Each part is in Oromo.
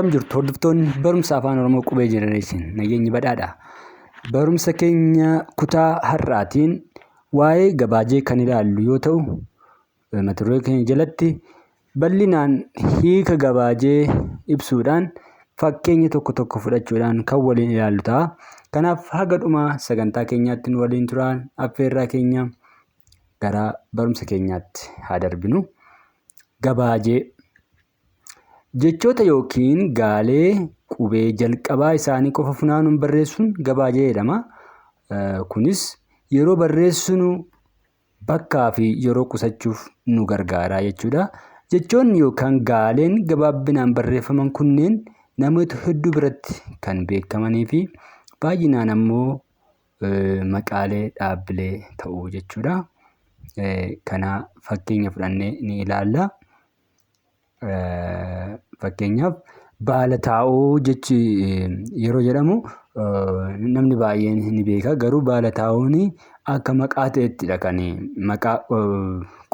Akkam jirtu hordoftoonni barumsa afaan Oromoo qubee jenereeshin nageenyi badhaadha. Barumsa keenya kutaa har'aatiin waa'ee gabaajee kan ilaallu yoo ta'u, mata duree keenya jalatti bal'inaan hiika gabaajee ibsuudhaan fakkeenya tokko tokko fudhachuudhaan kan waliin ilaallu ta'a. Kanaaf haga dhuma sagantaa keenyaatti nu waliin turaan affeerraa keenya gara barumsa keenyaatti haa darbinu. Gabaajee jechoota yookiin gaalee qubee jalqabaa isaanii qofa funaanuun barreessuun gabaajee jedhama. Kunis yeroo barreessinu bakkaa fi yeroo qusachuuf nu gargaara jechuudha. Jechoonni yookaan gaaleen gabaabbinaan barreeffaman kunneen namoota hedduu biratti kan beekamanii fi baay'inaan ammoo maqaalee dhaabbilee ta'uu jechuudha. Kana fakkeenya fudhannee ni ilaalla. Fakkeenyaaf baala taa'oo jechi yeroo jedhamu namni baay'een ni beeka. Garuu baala taa'oon akka maqaa ta'ettidha kan maqaa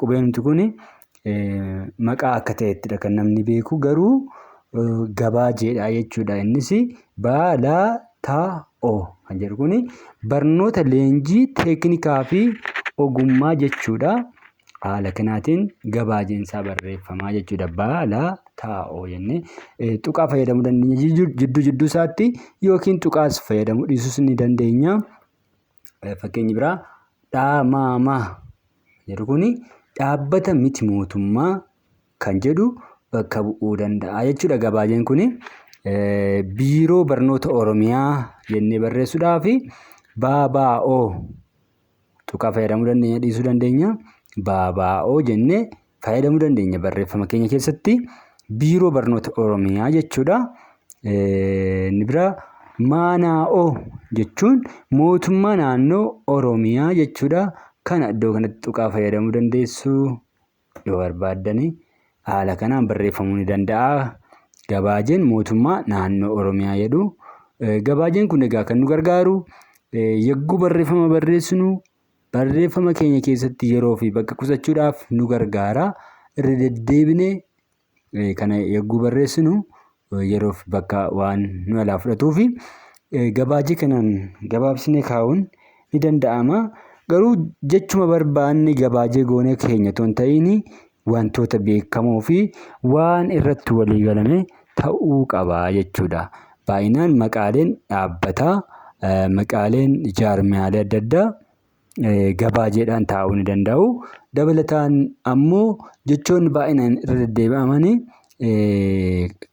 qubeen kun maqaa akka ta'ettidha kan namni beeku. Garuu gabaajeedha jechuudha. Innis baala taa'oo kan jedhu kun barnoota leenjii teeknikaa fi ogummaa jechuudha. Haala kanaatiin gabaajeen isaa barreeffamaa jechuudha. Baala taa'oo jennee tuqaa fayyadamuu dandeenya jidduu isaatti yookiin tuqaas fayyadamuu dhiisuus ni dandeenya. Fakkeenyi biraa dhaamamaa jedhu kun dhaabbata miti mootummaa kan jedhu bakka bu'uu danda'a jechuudha. Gabaajeen kun biiroo barnoota Oromiyaa jennee barreessuudhaaf BBO tuqaa fayyadamuu dandeenya dhiisuu dandeenya. BBO jennee fayyadamuu dandeenya barreeffama keenya keessatti. Biiroo barnoota Oromiyaa jechuudha. Inni biraa MNO jechuun mootummaa naannoo Oromiyaa jechuudha. Kana iddoo kanatti tuqaa fayyadamuu dandeessu yoo barbaaddani. Haala kanaan barreeffamuu ni danda'a. Gabaajeen mootummaa naannoo Oromiyaa jedhu. Gabaajeen kun egaa kan nu gargaaru yogguu barreeffama barreessinu barreeffama keenya keessatti yeroo fi bakka qusachuudhaaf nu gargaara. Irra deddeebinee kana yogguu barreessinu yeroo fi bakka waan nu alaa fudhatuufi gabaajee kanaan gabaabsinee kaa'uun ni danda'ama. Garuu jechuma barbaanne gabaajee goonee keenya otoo hin ta'iin wantoota beekamoo fi waan irratti walii galame ta'uu qaba jechuudha. Baay'inaan maqaaleen dhaabbataa, maqaaleen jaarmiyaalee adda addaa gabaajeedhaan taa'uu ni danda'u. Dabalataan ammoo jechoonni baay'inaan irra deddeebi'amanii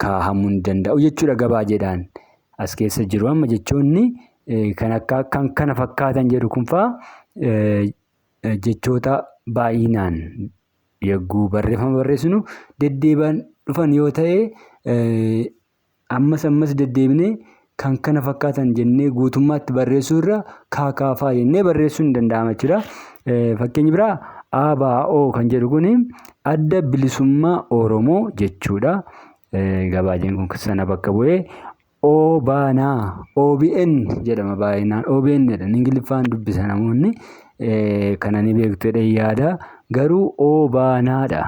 kaahamuu ni danda'u jechuudha gabaajeedhaan. As keessa jiru amma jechoonni kan kana fakkaatan jedhu kun fa'aa jechoota baay'inaan yogguu barreeffama barreessinu deddeebi'an dhufan yoo ta'e ammas deddeebinee kan kana fakkaatan jennee guutummaatti barreessuu irra kaakaafaa jennee barreessuun ni danda'ama jechuudha. Fakkeenyi biraa ABO kan jedhu kun adda bilisummaa Oromoo jechuudha. Gabaajeen kun sana bakka bu'ee OBN jedhama baay'inaan. OBN jedhan Ingiliffaan dubbisa namoonni. Kana ni beektu jedhee yaada. Garuu OBNdha.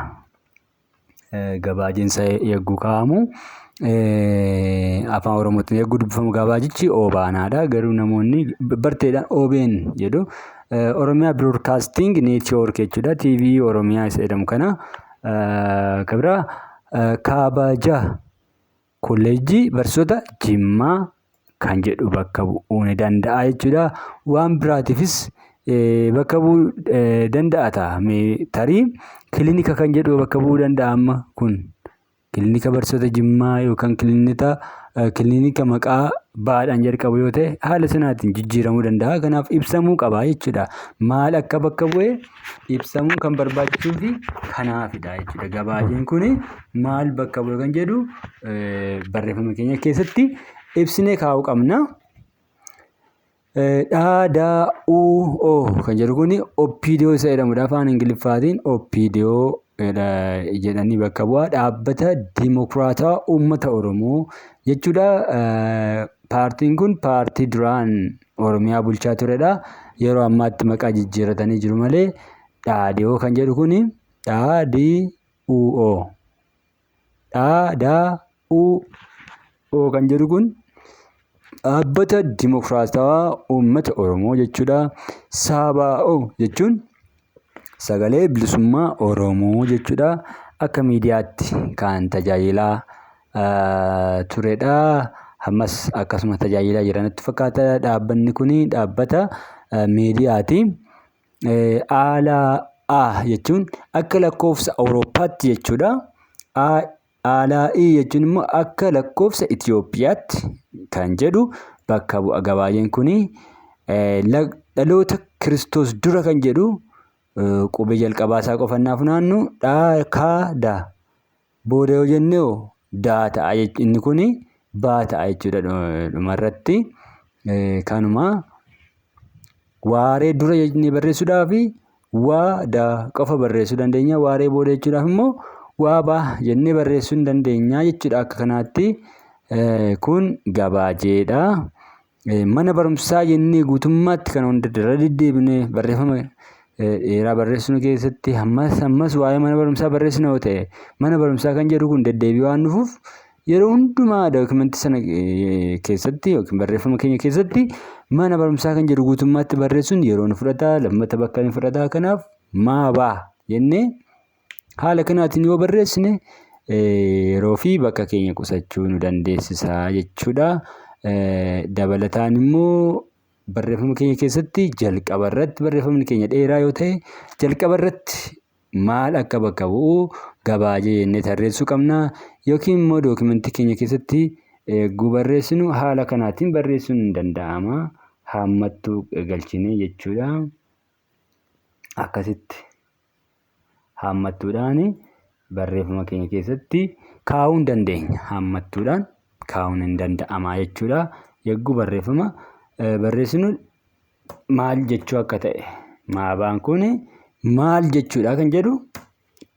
Gabaajeen isaa yogguu kaa'amu. Afaan Oromootiin yogguu dubbifamu gabaajichi OBNdha. Garuu namoonni barteedhaan OBN jedhu. Oromiyaa Broadcasting Network jechuudha. TV Oromiyaa isa jedhamu kana. Kan biraa Kabajaa Kolleejjii Barsiisota Jimmaa kan jedhu bakka bu'uu ni danda'a jechuudha. Waan biraatiifis bakka bu'uu danda'a ta'a. Tarii kilinika kan jedhu bakka bu'uu danda'a amma kun. Kilinika Barsiisota Jimmaa yookaan kilinika maqaa baadhaan jalqabu yoo ta'e haala sanaatiin jijjiiramuu danda'a. Kanaaf ibsamuu qaba jechuudha. Maal akka bakka bu'ee ibsamuu kan barbaachisuu fi kanaafidha jechuudha. Gabaajeen kun maal bakka bu'e kan jedhu barreeffama keenya keessatti ibsinee kaa'uu qabna. DADUO kan jedhu kun OPDO isa jedhamudha. Afaan Ingiliffaatiin OPDO jedhanii bakka bu'aa dhaabbata Dimokiraataa Uummata Oromoo jechuudha. Paartiin kun paartii duraan Oromiyaa bulchaa turedha. Yeroo ammaatti maqaa jijjiirratanii jiru malee DADO kan jedhu kun DADUO kan jedhu kun dhaabbata dimokiraatawaa uummata Oromoo jechuudha. SABO jechuun sagalee bilisummaa Oromoo jechuudha. Akka miidiyaatti kan tajaajilaa turedha. Ammas akkasuma tajaajilaa jiranitti fakkaata. Dhaabbanni kun dhaabbata miidiyaati. ALA jechuun akka lakkoofsa Awurooppaatti jechuudha. ALI jechuun immoo akka lakkoofsa Itoophiyaatti kan jedhu bakka bu'a. Gabaajeen kun dhaloota Kiristoos dura kan jedhu qubee jalqabaa isaa qofannaaf naannu da booda yoo jenne daa ta'a. Inni kun baa ta'a jechuudha dhumarratti. Kanuma waaree dura jennee barreessuudhaaf waa daa qofa barreessuu dandeenya. Waaree booda jechuudhaaf immoo waa baa jennee barreessuu hin dandeenya jechuudha. Akka kanaatti kun gabaajeedha. Mana barumsaa jennee guutummaatti kan hunda irra deddeebinee barreeffama dheeraa barreessinu keessatti ammas waa'ee mana barumsaa barreessina yoo ta'e, mana barumsaa kan jedhu kun deddeebii waan dhufuuf yeroo hundumaa dookimentii sana keessatti yookiin barreeffama keenya keessatti mana barumsaa kan jedhu guutummaatti barreessuun yeroo nu fudhata, lammata bakka ni fudhata. Kanaaf maabaa jennee haala kanaatiin yoo barreessine yeroo fi bakka keenya qusachuu nu dandeessisa jechuudha. Dabalataan immoo barreeffama keenya keessatti jalqaba irratti barreeffamni keenya dheeraa yoo ta'e jalqaba irratti maal akka bakka bu'u gabaajee jennee tarreessuu qabna. Yookiin immoo dookimentii keenya keessatti eeguu barreessinu haala kanaatiin barreessuun ni danda'ama. Haammattuu galchine jechuudha. Akkasitti haammattuudhaan barreeffama keenya keessatti kaa'uu hin dandeenya. Haammattuudhaan kaa'uun hin danda'ama jechuudha. Eeguu barreeffama barreessinu maal jechuu akka ta'e, maabaan kun maal jechuudha kan jedhu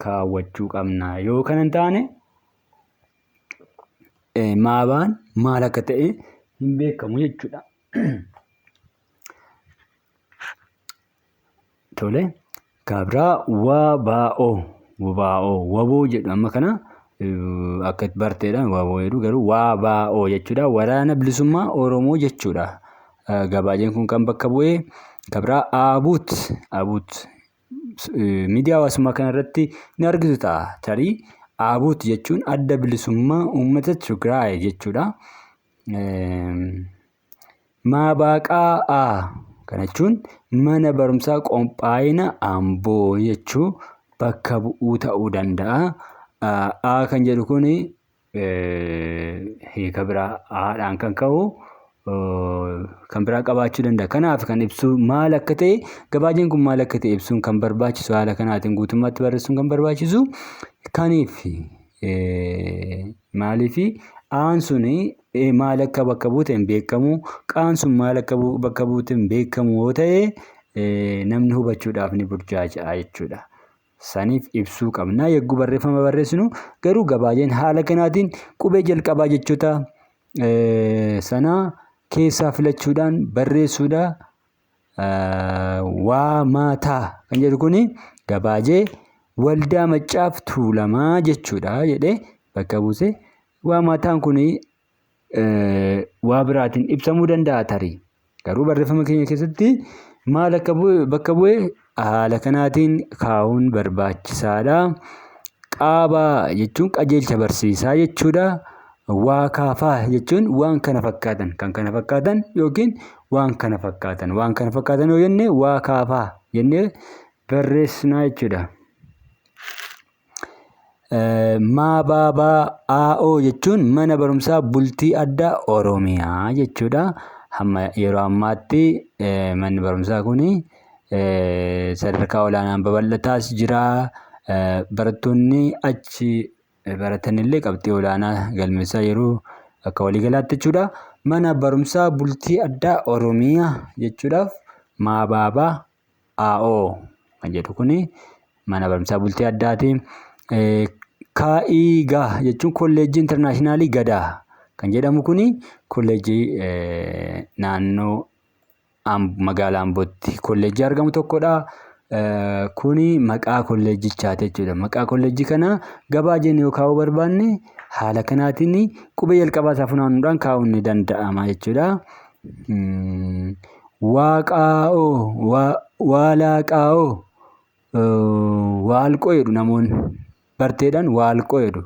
kaawwachuu qabna. Yoo kana hin taane maabaan maal akka ta'e hin beekamu jechuudha. Tole, kabraa waboo jedhu amma kana akka barteedhaan waboo jedhu garuu WBO jechuudha. Waraana bilisummaa Oromoo jechuudha. Gabaajeen kun kan bakka bu'ee kabraa Abuut miidiyaa hawaasummaa kanarratti ni argitu ta'a. Tarii Abuut jechuun adda bilisummaa uummata Tigraay jechuudha. Maabaqaa kana jechuun mana barumsaa qophaa'ina Amboo jechuu bakka bu'uu ta'uu danda'a. Kan jedhu kun hiika biraa haadhaan kan ka'u kan biraa qabaachuu danda'a. Kanaaf kan ibsu maal akka ta'e, gabaajeen kun maal akka ta'e ibsuun kan barbaachisu, haala kanaatiin guutummaatti barreessuun kan barbaachisu. Kaniif maaliifi aan sun maal akka bakka buute hin beekamu, qaan sun maal akka bakka buute hin beekamu yoo ta'e namni hubachuudhaaf ni burjaaja'a jechuudha. Saniif ibsuu qabna. Eeguu barreeffama barreessinu garuu gabaajeen haala kanaatiin qubee jalqabaa jechoota sana keessaa filachuudhaan barreessuudha. Waamataa kan jedhu kun gabaajee waldaa Maccaaf Tuulamaa jechuudha jedhee bakka buuse. Waamataan kun waa biraatiin ibsamuu danda'a tarii. Garuu barreeffama keenya keessatti maal akka bakka bu'e haala kanaatiin kaa'uun barbaachisaadha. Qaabaa jechuun qajeelcha barsiisaa jechuudha. Waakaafaa jechuun waan kana fakkaatan, kan kana fakkaatan yookiin waan kana fakkaatan. Waan kana fakkaatan yoo jenne waakaafaa jennee barreessinaa jechuudha. MABAO jechuun mana barumsaa bultii addaa Oromiyaa jechuudha. Yeroo ammaatti manni barumsaa kun sadarkaa olaanaan babal'ataas jira. Barattoonni achi baratanillee qabxii olaanaa galmeessaa yeroo akka waliigalaatti jechuudha. Mana barumsaa bultii addaa Oromiyaa jechuudhaaf MABAO kan jedhu kun mana barumsaa bultii addaati. KIGA jechuun kolleejjii intarnaashinaali Gadaa kan jedhamu kun kolleejjii naannoo magaalaa Ambootti kolleejjii argamu tokkodha. Kuni maqaa kolleejjichaati jechuudha. Maqaa kolleejjii kana gabaajeen yoo kaa'uu barbaanne Haala kanaatiin qubee jalqabaa isaa funaanuudhaan kaa'uun ni danda'ama jechuudha. Waaqaa'oo, waalaaqaa'oo, waalqoo jedhu namoonni barteedhaan waalqoo jedhu.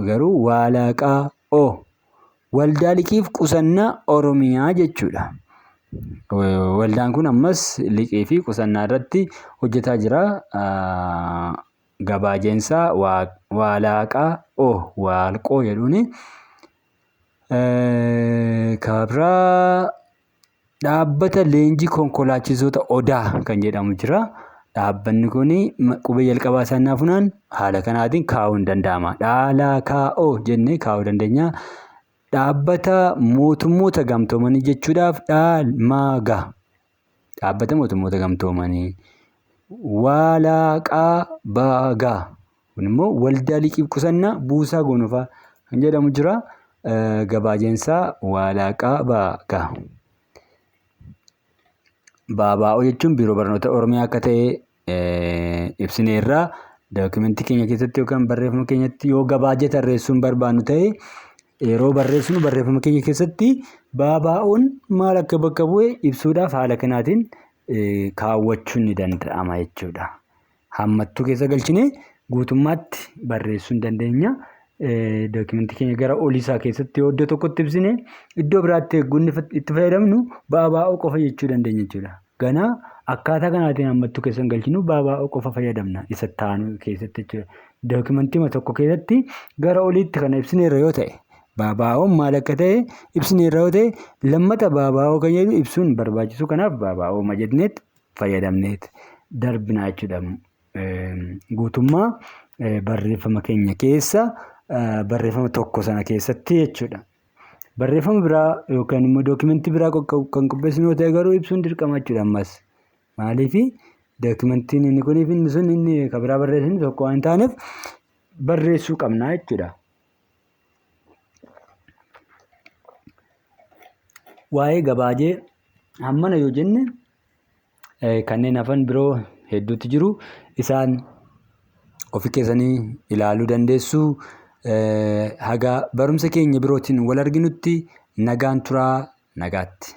Garuu waalaaqaa'oo waldaa liqiif qusannaa Oromiyaa jechuudha. Waldaan kun ammas liqii fi qusannaa irratti hojjetaa jira. Gabaajeensaa waalaaqaa'oo waalqoo jedhuuni. Kabraa dhaabbata leenjii konkolaachisoota Odaa kan jedhamu jira. Dhaabbanni kun qubee jalqabaa isaa innaa funaan haala kanaatiin kaa'uun danda'ama. Dhaalaakaa'oo jennee kaa'uu dandeenya. Dhaabbata mootummoota gamtoomanii jechuudhaaf dhaalmaagaa. Dhaabbata mootummoota gamtoomanii. Waalaaqaabagaa kun immoo waldaa liqiif qusannaa Buusaa Gonofaa kan jedhamu jira. Gabaajeensaa waalaaqaabagaa. BBO jechuun biiroo barnoota Oromiyaa akka ta'e ibsineerra. Dookimentii keenya keessatti yookaan barreeffama keenyatti yoo gabaajee tarreessuun barbaannu ta'e yeroo barreessinu barreeffama keenya keessatti BBO'n maal akka bakka bu'e ibsuudhaaf haala kanaatiin kaawwachuun ni danda'ama jechuudha. Hammattuu keessa galchine guutummaatti barreessuu ni dandeenya. Dookimentii keenya gara oliisaa keessatti yoo iddoo tokkotti ibsine iddoo biraatti eeguu itti fayyadamnu BBO qofa jechuu dandeenya jechuudha. Ganaa akkaataa kanaatiin hammattuu keessa galchinu BBO qofa fayyadamna isa taanu keessatti jechuudha. Dookimentii tokko keessatti gara oliitti kana ibsineerra yoo ta'e BBO'n maal akka ta'e ibsineerra yoo ta'e lammata BBO kan jedhu ibsuun barbaachisu kanaaf BBO jedhneet fayyadamneet darbinaa jechuudha. Guutummaa barreeffama keenya keessa barreeffama tokko sana keessatti jechuudha. Barreeffama biraa yookaan immoo dookimentii biraa kan qopheessinu yoo ta'e garuu ibsuun dirqama jechuudha ammas. Maaliifi dookimentiin inni kunii fi inni sun inni kan biraa barreessinu tokko waan taaneef barreessuu qabna jechuudha. Waa'ee gabaajee hammana yoo jenne kanneen hafan biroo hedduutu jiru. Isaan ofii keessanii ilaaluu dandeessu. Haga barumsa keenya birootiin wal arginutti nagaan turaa nagaatti.